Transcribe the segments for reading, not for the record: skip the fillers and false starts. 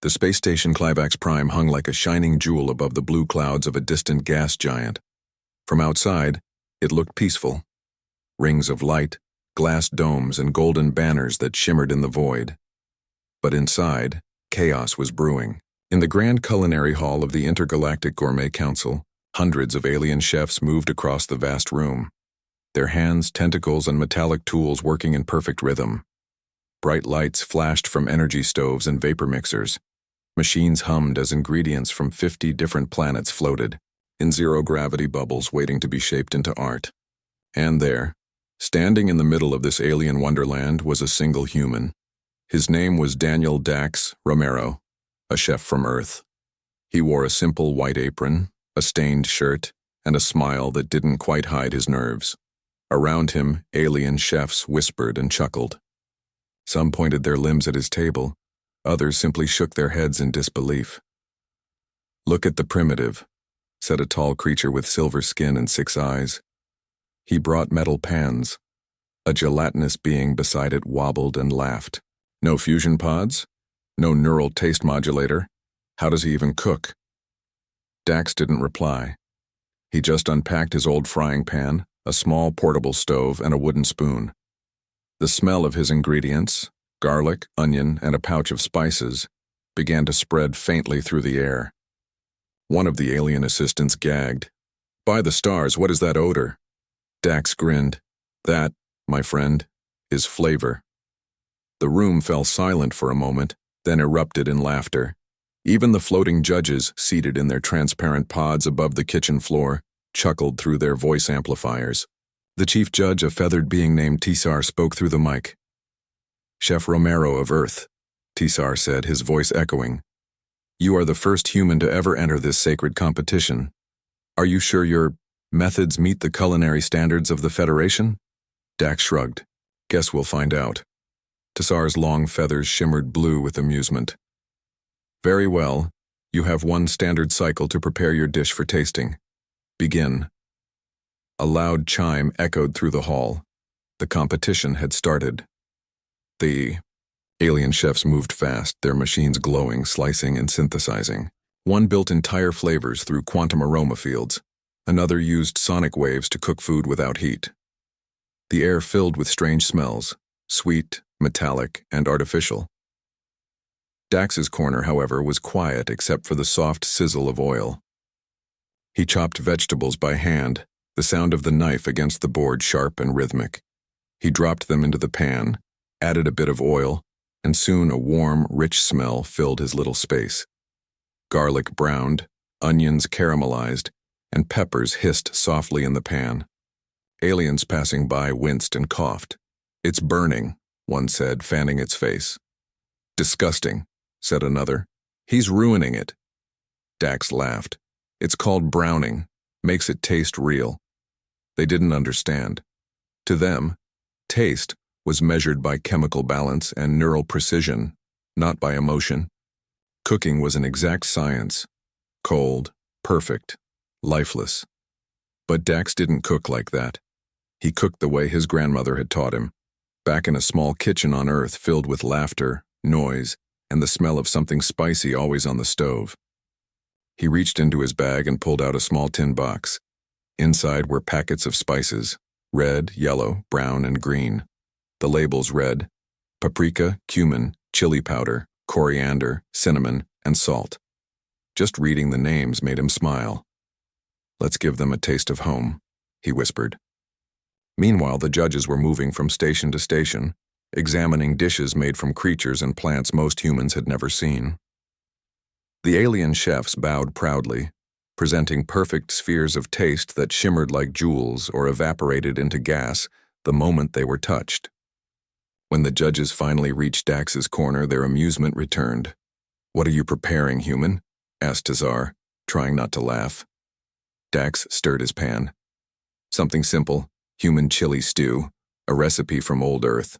The space station Clivax Prime hung like a shining jewel above the blue clouds of a distant gas giant. From outside, it looked peaceful. Rings of light, glass domes, and golden banners that shimmered in the void. But inside, chaos was brewing. In the grand culinary hall of the Intergalactic Gourmet Council, hundreds of alien chefs moved across the vast room, their hands, tentacles, and metallic tools working in perfect rhythm. Bright lights flashed from energy stoves and vapor mixers. Machines hummed as ingredients from 50 different planets floated, in zero-gravity bubbles waiting to be shaped into art. And there, standing in the middle of this alien wonderland, was a single human. His name was Daniel Dax Romero, a chef from Earth. He wore a simple white apron, a stained shirt, and a smile that didn't quite hide his nerves. Around him, alien chefs whispered and chuckled. Some pointed their limbs at his table, others simply shook their heads in disbelief. "Look at the primitive," said a tall creature with silver skin and 6 eyes. He brought metal pans. A gelatinous being beside it wobbled and laughed. "No fusion pods? No neural taste modulator? How does he even cook?" Dax didn't reply. He just unpacked his old frying pan, a small portable stove, and a wooden spoon. The smell of his ingredients, garlic, onion, and a pouch of spices, began to spread faintly through the air. One of the alien assistants gagged. "By the stars, what is that odor?" Dax grinned. "That, my friend, is flavor." The room fell silent for a moment, then erupted in laughter. Even the floating judges, seated in their transparent pods above the kitchen floor, chuckled through their voice amplifiers. The chief judge, a feathered being named Tisar, spoke through the mic. "Chef Romero of Earth," Tisar said, his voice echoing. "You are the first human to ever enter this sacred competition. Are you sure your methods meet the culinary standards of the Federation?" Dax shrugged. "Guess we'll find out." Tisar's long feathers shimmered blue with amusement. "Very well. You have 1 standard cycle to prepare your dish for tasting. Begin." A loud chime echoed through the hall. The competition had started. The alien chefs moved fast, their machines glowing, slicing, and synthesizing. One built entire flavors through quantum aroma fields. Another used sonic waves to cook food without heat. The air filled with strange smells, sweet, metallic, and artificial. Dax's corner, however, was quiet except for the soft sizzle of oil. He chopped vegetables by hand, the sound of the knife against the board sharp and rhythmic. He dropped them into the pan, added a bit of oil, and soon a warm, rich smell filled his little space. Garlic browned, onions caramelized, and peppers hissed softly in the pan. Aliens passing by winced and coughed. "It's burning," one said, fanning its face. "Disgusting," said another. "He's ruining it." Dax laughed. "It's called browning. Makes it taste real." They didn't understand. To them, taste was measured by chemical balance and neural precision, not by emotion. Cooking was an exact science. Cold, perfect, lifeless. But Dax didn't cook like that. He cooked the way his grandmother had taught him, back in a small kitchen on Earth filled with laughter, noise, and the smell of something spicy always on the stove. He reached into his bag and pulled out a small tin box. Inside were packets of spices, red, yellow, brown, and green. The labels read, paprika, cumin, chili powder, coriander, cinnamon, and salt. Just reading the names made him smile. "Let's give them a taste of home," he whispered. Meanwhile, the judges were moving from station to station, examining dishes made from creatures and plants most humans had never seen. The alien chefs bowed proudly, presenting perfect spheres of taste that shimmered like jewels or evaporated into gas the moment they were touched. When the judges finally reached Dax's corner, their amusement returned. "What are you preparing, human?" asked Tazar, trying not to laugh. Dax stirred his pan. "Something simple, human chili stew, a recipe from old Earth."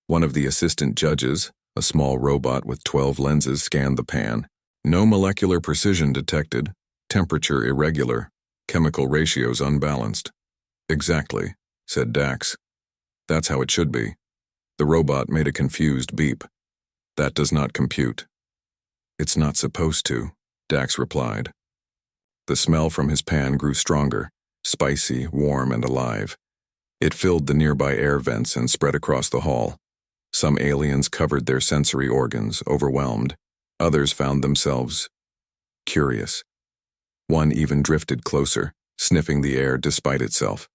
One of the assistant judges, a small robot with 12 lenses, scanned the pan. No molecular precision detected, temperature irregular, chemical ratios unbalanced. "Exactly," said Dax. "That's how it should be." The robot made a confused beep. "That does not compute." It's not supposed to, Dax replied. The smell from his pan grew stronger, spicy, warm, and alive. It filled the nearby air vents and spread across the hall. Some aliens covered their sensory organs, overwhelmed. Others found themselves curious. One even drifted closer, sniffing the air despite itself.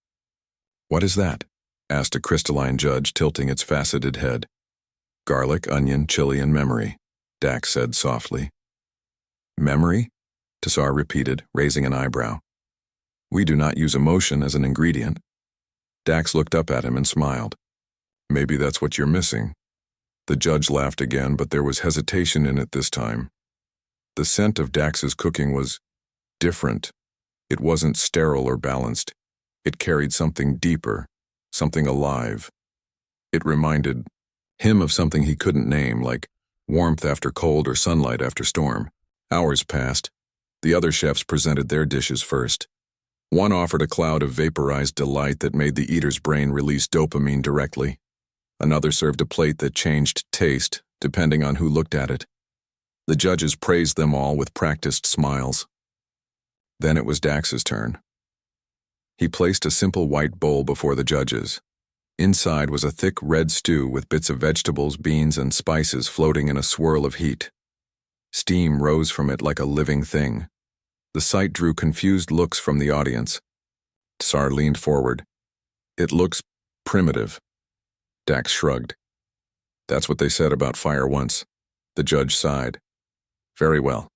"What is that?" asked a crystalline judge, tilting its faceted head. "Garlic, onion, chili, and memory," Dax said softly. "Memory?" Tassar repeated, raising an eyebrow. "We do not use emotion as an ingredient." Dax looked up at him and smiled. "Maybe that's what you're missing." The judge laughed again, but there was hesitation in it this time. The scent of Dax's cooking was different. It wasn't sterile or balanced. It carried something deeper, something alive. It reminded him of something he couldn't name, like warmth after cold or sunlight after storm. Hours passed. The other chefs presented their dishes first. One offered a cloud of vaporized delight that made the eater's brain release dopamine directly. Another served a plate that changed taste, depending on who looked at it. The judges praised them all with practiced smiles. Then it was Dax's turn. He placed a simple white bowl before the judges. Inside was a thick red stew with bits of vegetables, beans, and spices floating in a swirl of heat. Steam rose from it like a living thing. The sight drew confused looks from the audience. Tsar leaned forward. "It looks primitive." Dax shrugged. "That's what they said about fire once." The judge sighed. "Very well.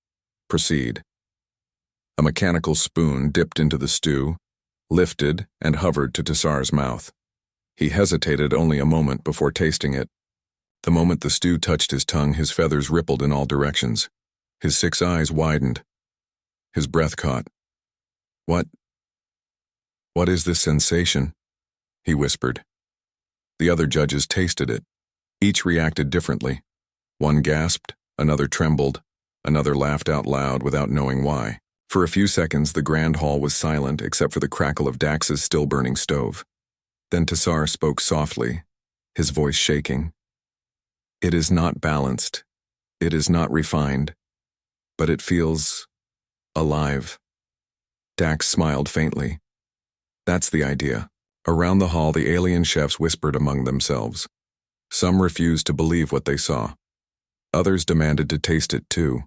Proceed." A mechanical spoon dipped into the stew, lifted, and hovered to Tassar's mouth. He hesitated only a moment before tasting it. The moment the stew touched his tongue, his feathers rippled in all directions. His 6 eyes widened. His breath caught. What is this sensation?" he whispered. The other judges tasted it. Each reacted differently. One gasped, another trembled, another laughed out loud without knowing why. For a few seconds, the grand hall was silent except for the crackle of Dax's still-burning stove. Then Tassar spoke softly, his voice shaking. "It is not balanced. It is not refined. But it feels alive." Dax smiled faintly. "That's the idea." Around the hall, the alien chefs whispered among themselves. Some refused to believe what they saw. Others demanded to taste it too.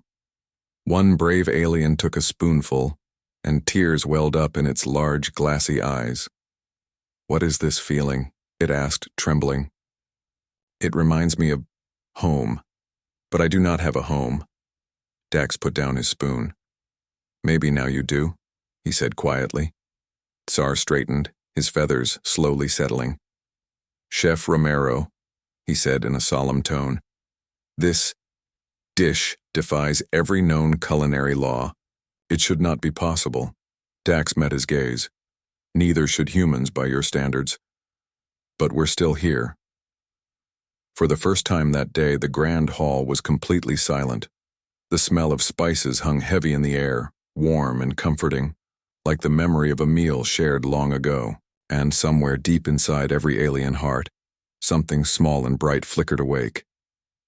One brave alien took a spoonful, and tears welled up in its large, glassy eyes. "What is this feeling?" it asked, trembling. "It reminds me of home, but I do not have a home." Dax put down his spoon. "Maybe now you do," he said quietly. Tsar straightened, his feathers slowly settling. "Chef Romero," he said in a solemn tone, "this dish defies every known culinary law. It should not be possible." Dax met his gaze. "Neither should humans by your standards. But we're still here." For the first time that day, the grand hall was completely silent. The smell of spices hung heavy in the air, warm and comforting, like the memory of a meal shared long ago. And somewhere deep inside every alien heart, something small and bright flickered awake.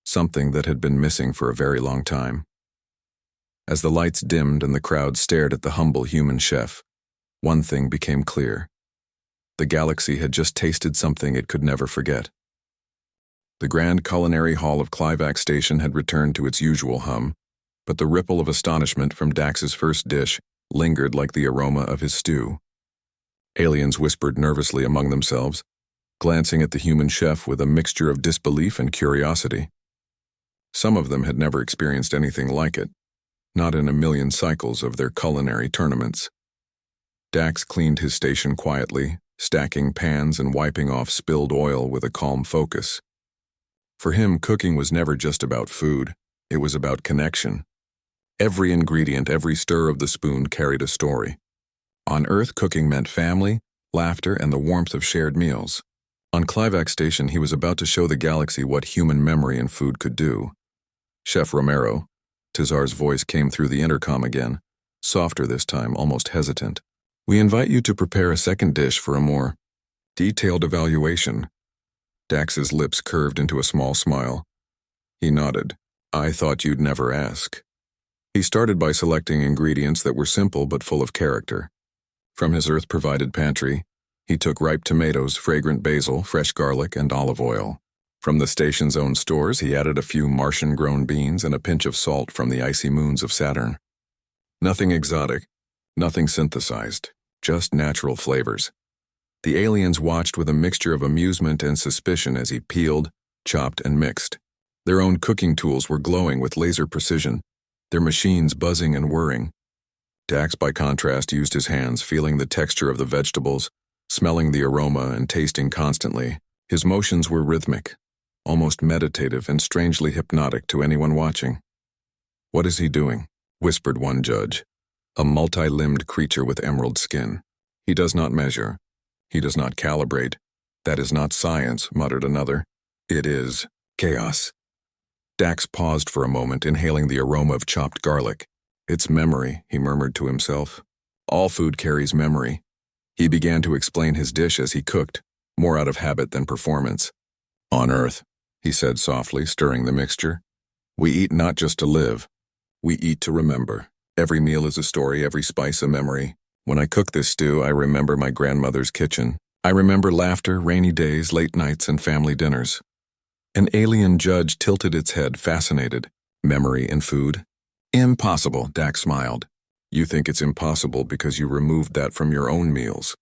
Something that had been missing for a very long time. As the lights dimmed and the crowd stared at the humble human chef, one thing became clear. The galaxy had just tasted something it could never forget. The grand culinary hall of Clivax Station had returned to its usual hum, but the ripple of astonishment from Dax's first dish lingered like the aroma of his stew. Aliens whispered nervously among themselves, glancing at the human chef with a mixture of disbelief and curiosity. Some of them had never experienced anything like it, not in a million cycles of their culinary tournaments. Dax cleaned his station quietly, stacking pans and wiping off spilled oil with a calm focus. For him, cooking was never just about food, it was about connection. Every ingredient, every stir of the spoon carried a story. On Earth, cooking meant family, laughter, and the warmth of shared meals. On Clivax Station, he was about to show the galaxy what human memory and food could do. "Chef Romero," Tassar's voice came through the intercom again, softer this time, almost hesitant. "We invite you to prepare a second dish for a more detailed evaluation." Dax's lips curved into a small smile. He nodded. I thought you'd never ask. He started by selecting ingredients that were simple but full of character. From his Earth-provided pantry, he took ripe tomatoes, fragrant basil, fresh garlic, and olive oil. From the station's own stores, he added a few Martian-grown beans and a pinch of salt from the icy moons of Saturn. Nothing exotic, nothing synthesized, just natural flavors. The aliens watched with a mixture of amusement and suspicion as he peeled, chopped, and mixed. Their own cooking tools were glowing with laser precision, their machines buzzing and whirring. Dax, by contrast, used his hands, feeling the texture of the vegetables, smelling the aroma, and tasting constantly. His motions were rhythmic, almost meditative and strangely hypnotic to anyone watching. "What is he doing?" whispered one judge, a multi-limbed creature with emerald skin. "He does not measure. He does not calibrate. That is not science," muttered another. "It is chaos." Dax paused for a moment, inhaling the aroma of chopped garlic. "It's memory," he murmured to himself. "All food carries memory." He began to explain his dish as he cooked, more out of habit than performance. "On Earth," he said softly, stirring the mixture, "we eat not just to live. We eat to remember. Every meal is a story, every spice a memory. When I cook this stew, I remember my grandmother's kitchen. I remember laughter, rainy days, late nights, and family dinners." An alien judge tilted its head, fascinated. "Memory and food? Impossible," Dax smiled. "You think it's impossible because you removed that from your own meals.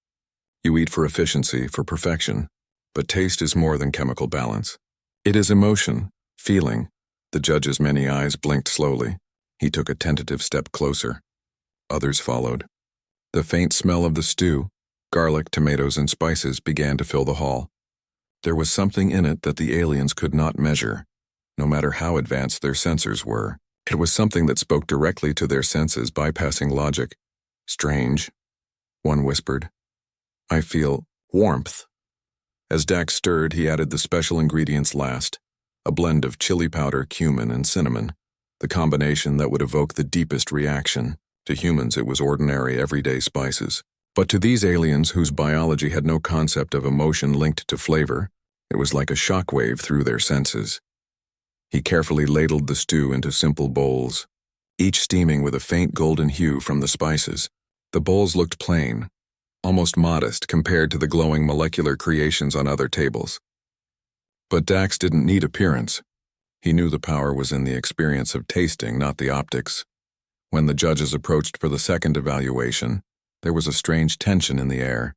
You eat for efficiency, for perfection. But taste is more than chemical balance. It is emotion, feeling." The judge's many eyes blinked slowly. He took a tentative step closer. Others followed. The faint smell of the stew, garlic, tomatoes, and spices began to fill the hall. There was something in it that the aliens could not measure, no matter how advanced their sensors were. It was something that spoke directly to their senses, bypassing logic. "Strange," one whispered. "I feel warmth." As Dax stirred, he added the special ingredients last, a blend of chili powder, cumin, and cinnamon, the combination that would evoke the deepest reaction. To humans, it was ordinary, everyday spices. But to these aliens, whose biology had no concept of emotion linked to flavor, it was like a shockwave through their senses. He carefully ladled the stew into simple bowls, each steaming with a faint golden hue from the spices. The bowls looked plain, almost modest compared to the glowing molecular creations on other tables. But Dax didn't need appearance. He knew the power was in the experience of tasting, not the optics. When the judges approached for the second evaluation, there was a strange tension in the air.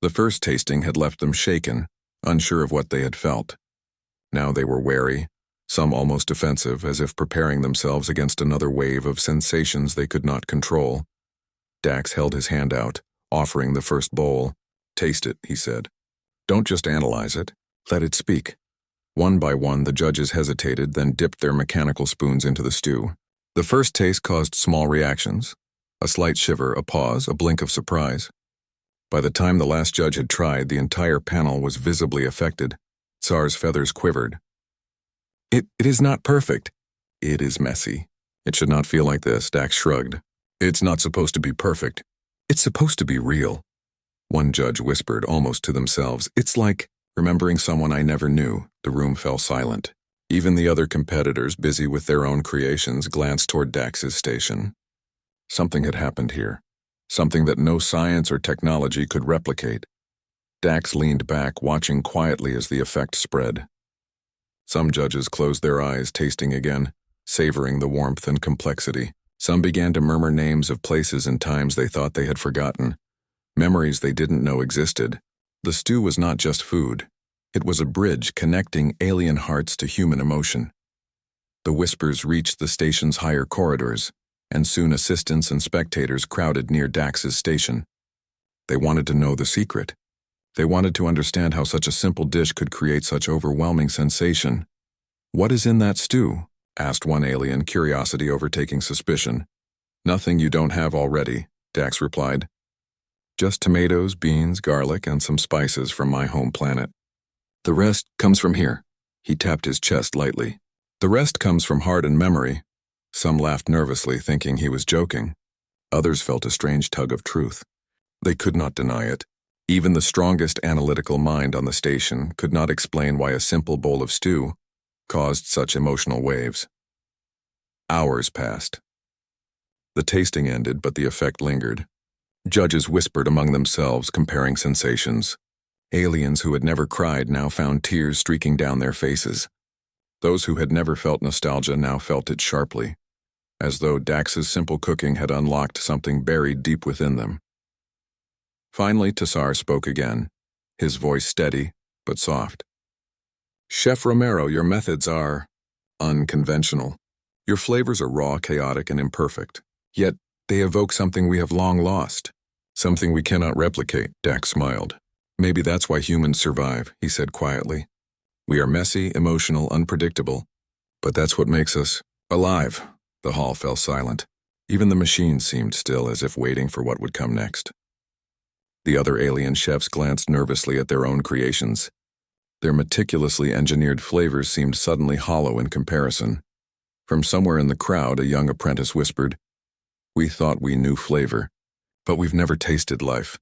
The first tasting had left them shaken, unsure of what they had felt. Now they were wary, some almost defensive, as if preparing themselves against another wave of sensations they could not control. Dax held his hand out, offering the first bowl. "Taste it," he said. "Don't just analyze it. Let it speak." One by one, the judges hesitated, then dipped their mechanical spoons into the stew. The first taste caused small reactions. A slight shiver, a pause, a blink of surprise. By the time the last judge had tried, the entire panel was visibly affected. Tsar's feathers quivered. It is not perfect." "It is messy." "It should not feel like this," Dax shrugged. "It's not supposed to be perfect. It's supposed to be real." One judge whispered, almost to themselves, "It's like remembering someone I never knew." The room fell silent. Even the other competitors, busy with their own creations, glanced toward Dax's station. Something had happened here, something that no science or technology could replicate. Dax leaned back, watching quietly as the effect spread. Some judges closed their eyes, tasting again, savoring the warmth and complexity. Some began to murmur names of places and times they thought they had forgotten, memories they didn't know existed. The stew was not just food. It was a bridge connecting alien hearts to human emotion. The whispers reached the station's higher corridors, and soon assistants and spectators crowded near Dax's station. They wanted to know the secret. They wanted to understand how such a simple dish could create such overwhelming sensation. "What is in that stew?" asked one alien, curiosity overtaking suspicion. "Nothing you don't have already," Dax replied. "Just tomatoes, beans, garlic, and some spices from my home planet. The rest comes from here." He tapped his chest lightly. "The rest comes from heart and memory." Some laughed nervously, thinking he was joking. Others felt a strange tug of truth. They could not deny it. Even the strongest analytical mind on the station could not explain why a simple bowl of stew caused such emotional waves. Hours passed. The tasting ended, but the effect lingered. Judges whispered among themselves, comparing sensations. Aliens who had never cried now found tears streaking down their faces. Those who had never felt nostalgia now felt it sharply, as though Dax's simple cooking had unlocked something buried deep within them. Finally, Tassar spoke again, his voice steady but soft. "Chef Romero, your methods are unconventional. Your flavors are raw, chaotic, and imperfect. Yet, they evoke something we have long lost. Something we cannot replicate," Dax smiled. "Maybe that's why humans survive," he said quietly. "We are messy, emotional, unpredictable, but that's what makes us alive." The hall fell silent. Even the machines seemed still, as if waiting for what would come next. The other alien chefs glanced nervously at their own creations. Their meticulously engineered flavors seemed suddenly hollow in comparison. From somewhere in the crowd, a young apprentice whispered, "We thought we knew flavor, but we've never tasted life."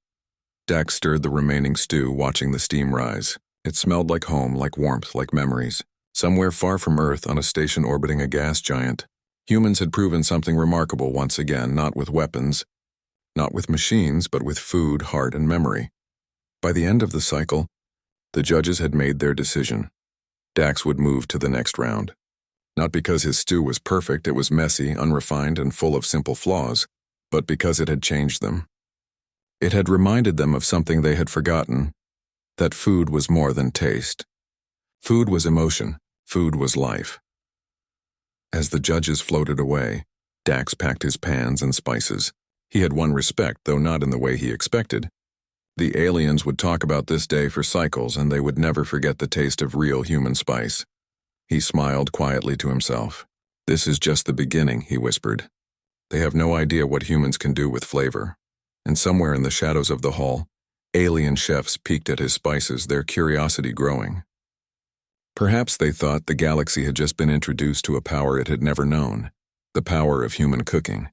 Dax stirred the remaining stew, watching the steam rise. It smelled like home, like warmth, like memories. Somewhere far from Earth, on a station orbiting a gas giant, humans had proven something remarkable once again, not with weapons, not with machines, but with food, heart, and memory. By the end of the cycle, the judges had made their decision. Dax would move to the next round. Not because his stew was perfect, it was messy, unrefined, and full of simple flaws, but because it had changed them. It had reminded them of something they had forgotten, that food was more than taste. Food was emotion. Food was life. As the judges floated away, Dax packed his pans and spices. He had won respect, though not in the way he expected. The aliens would talk about this day for cycles, and they would never forget the taste of real human spice. He smiled quietly to himself. "This is just the beginning," he whispered. "They have no idea what humans can do with flavor." And somewhere in the shadows of the hall, alien chefs peeked at his spices, their curiosity growing. Perhaps they thought the galaxy had just been introduced to a power it had never known, the power of human cooking.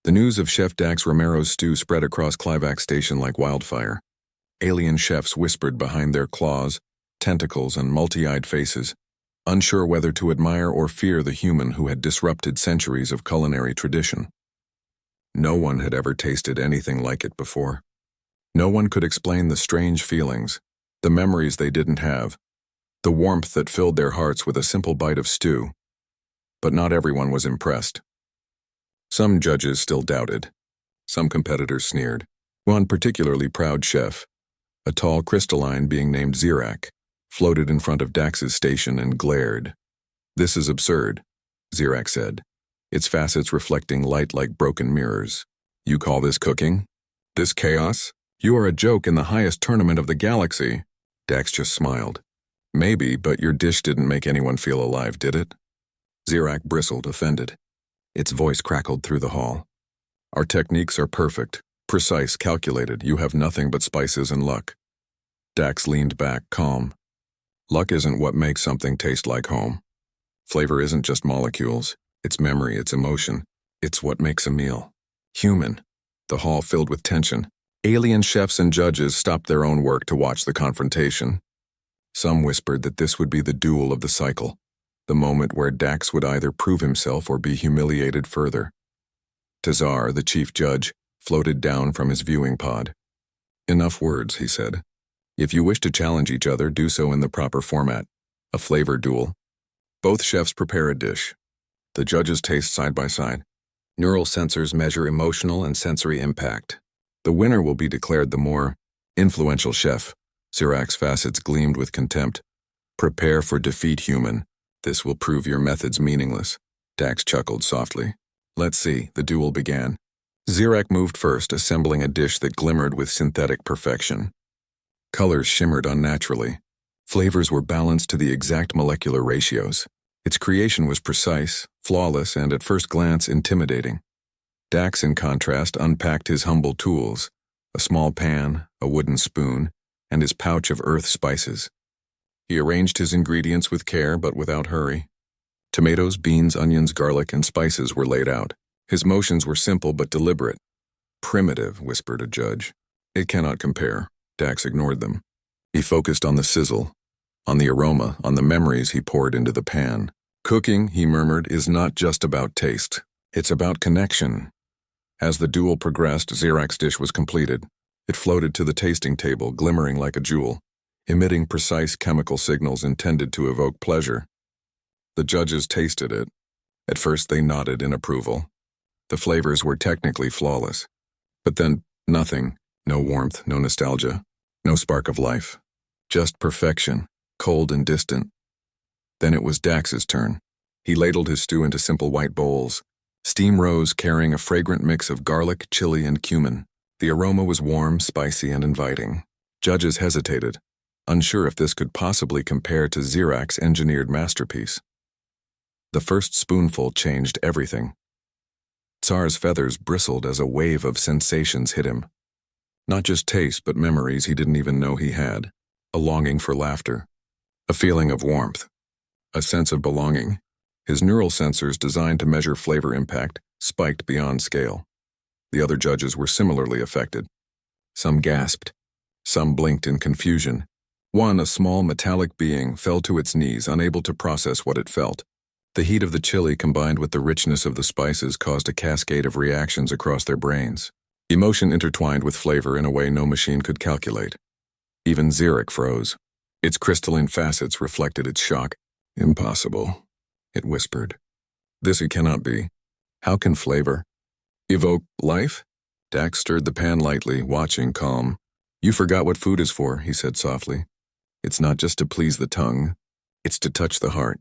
The news of Chef Dax Romero's stew spread across Clivax Station like wildfire. Alien chefs whispered behind their claws, tentacles, and multi-eyed faces, unsure whether to admire or fear the human who had disrupted centuries of culinary tradition. No one had ever tasted anything like it before. No one could explain the strange feelings, the memories they didn't have, the warmth that filled their hearts with a simple bite of stew. But not everyone was impressed. Some judges still doubted. Some competitors sneered. One particularly proud chef, a tall crystalline being named Zirak, floated in front of Dax's station and glared. "This is absurd," Zirak said, its facets reflecting light like broken mirrors. "You call this cooking? This chaos? You are a joke in the highest tournament of the galaxy." Dax just smiled. "Maybe, but your dish didn't make anyone feel alive, did it?" Zirak bristled, offended. Its voice crackled through the hall. "Our techniques are perfect, precise, calculated. You have nothing but spices and luck." Dax leaned back, calm. "Luck isn't what makes something taste like home. Flavor isn't just molecules. It's memory, it's emotion. It's what makes a meal human." The hall filled with tension. Alien chefs and judges stopped their own work to watch the confrontation. Some whispered that this would be the duel of the cycle, the moment where Dax would either prove himself or be humiliated further. Tassar, the chief judge, floated down from his viewing pod. "Enough words," he said. "If you wish to challenge each other, do so in the proper format, a flavor duel. Both chefs prepare a dish. The judges taste side by side. Neural sensors measure emotional and sensory impact. The winner will be declared the more influential chef." Zirak's facets gleamed with contempt. "Prepare for defeat, human. This will prove your methods meaningless." Dax chuckled softly. "Let's see." The duel began. Zirak moved first, assembling a dish that glimmered with synthetic perfection. Colors shimmered unnaturally. Flavors were balanced to the exact molecular ratios. Its creation was precise, flawless, and at first glance intimidating. Dax, in contrast, unpacked his humble tools, a small pan, a wooden spoon, and his pouch of earth spices. He arranged his ingredients with care but without hurry. Tomatoes, beans, onions, garlic, and spices were laid out. His motions were simple but deliberate. "Primitive," whispered a judge. "It cannot compare." Dax ignored them. He focused on the sizzle, on the aroma, on the memories he poured into the pan. Cooking, he murmured, is not just about taste. It's about connection. As the duel progressed, Zirak's dish was completed. It floated to the tasting table, glimmering like a jewel, emitting precise chemical signals intended to evoke pleasure. The judges tasted it. At first they nodded in approval. The flavors were technically flawless. But then, nothing. No warmth, no nostalgia, no spark of life. Just perfection, cold and distant. Then it was Dax's turn. He ladled his stew into simple white bowls. Steam rose, carrying a fragrant mix of garlic, chili, and cumin. The aroma was warm, spicy, and inviting. Judges hesitated, unsure if this could possibly compare to Zirak's engineered masterpiece. The first spoonful changed everything. Tsar's feathers bristled as a wave of sensations hit him. Not just taste, but memories he didn't even know he had. A longing for laughter. A feeling of warmth. A sense of belonging. His neural sensors, designed to measure flavor impact, spiked beyond scale. The other judges were similarly affected. Some gasped. Some blinked in confusion. One, a small metallic being, fell to its knees, unable to process what it felt. The heat of the chili combined with the richness of the spices caused a cascade of reactions across their brains. Emotion intertwined with flavor in a way no machine could calculate. Even Zirak froze. Its crystalline facets reflected its shock. Impossible, it whispered. This it cannot be. How can flavor evoke life? Dax stirred the pan lightly, watching, calm. You forgot what food is for, he said softly. It's not just to please the tongue. It's to touch the heart.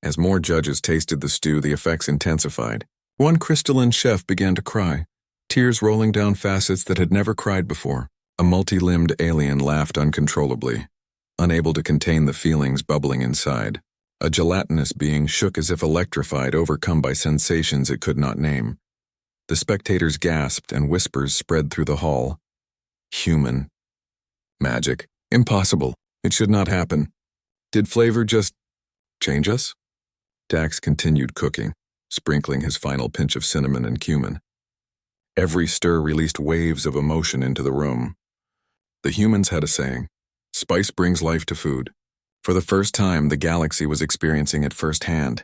As more judges tasted the stew, the effects intensified. One crystalline chef began to cry, tears rolling down facets that had never cried before. A multi-limbed alien laughed uncontrollably, unable to contain the feelings bubbling inside. A gelatinous being shook as if electrified, overcome by sensations it could not name. The spectators gasped and whispers spread through the hall. Human. Magic. Impossible. It should not happen. Did flavor just change us? Dax continued cooking, sprinkling his final pinch of cinnamon and cumin. Every stir released waves of emotion into the room. The humans had a saying, spice brings life to food. For the first time, the galaxy was experiencing it firsthand.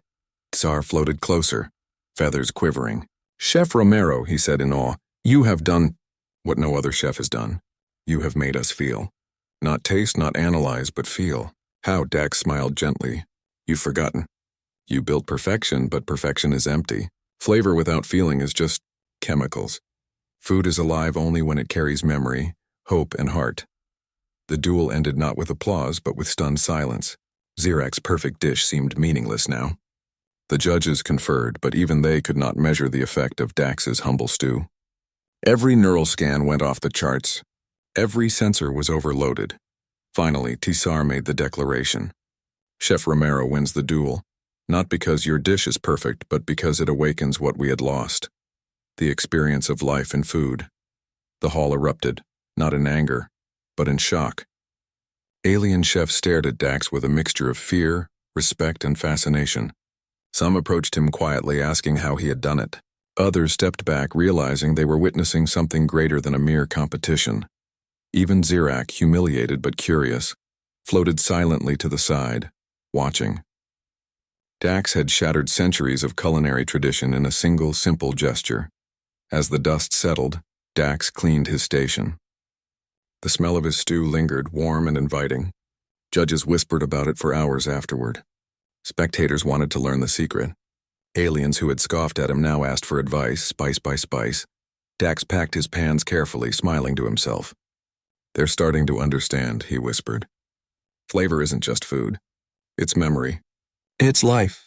Tsar floated closer, feathers quivering. Chef Romero, he said in awe, you have done what no other chef has done. You have made us feel. Not taste, not analyze, but feel. How? Dax smiled gently. You've forgotten. You built perfection, but perfection is empty. Flavor without feeling is just chemicals. Food is alive only when it carries memory, hope, and heart. The duel ended not with applause, but with stunned silence. Zirak's perfect dish seemed meaningless now. The judges conferred, but even they could not measure the effect of Dax's humble stew. Every neural scan went off the charts. Every sensor was overloaded. Finally, Tsar made the declaration. Chef Romero wins the duel, not because your dish is perfect, but because it awakens what we had lost. The experience of life and food. The hall erupted, not in anger, but in shock. Alien chefs stared at Dax with a mixture of fear, respect, and fascination. Some approached him quietly, asking how he had done it. Others stepped back, realizing they were witnessing something greater than a mere competition. Even Zirak, humiliated but curious, floated silently to the side, watching. Dax had shattered centuries of culinary tradition in a single, simple gesture. As the dust settled, Dax cleaned his station. The smell of his stew lingered, warm and inviting. Judges whispered about it for hours afterward. Spectators wanted to learn the secret. Aliens who had scoffed at him now asked for advice, spice by spice. Dax packed his pans carefully, smiling to himself. They're starting to understand, he whispered. Flavor isn't just food. It's memory. It's life.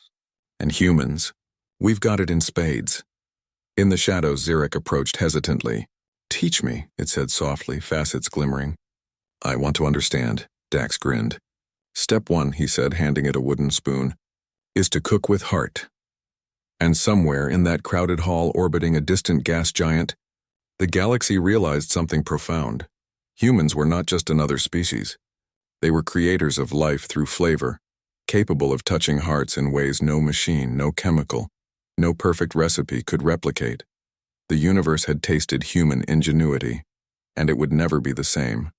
And humans. We've got it in spades. In the shadows, Zirak approached hesitantly. Teach me, it said softly, facets glimmering. I want to understand, Dax grinned. Step 1, he said, handing it a wooden spoon, is to cook with heart. And somewhere in that crowded hall orbiting a distant gas giant, the galaxy realized something profound. Humans were not just another species. They were creators of life through flavor, capable of touching hearts in ways no machine, no chemical, no perfect recipe could replicate. The universe had tasted human ingenuity, and it would never be the same.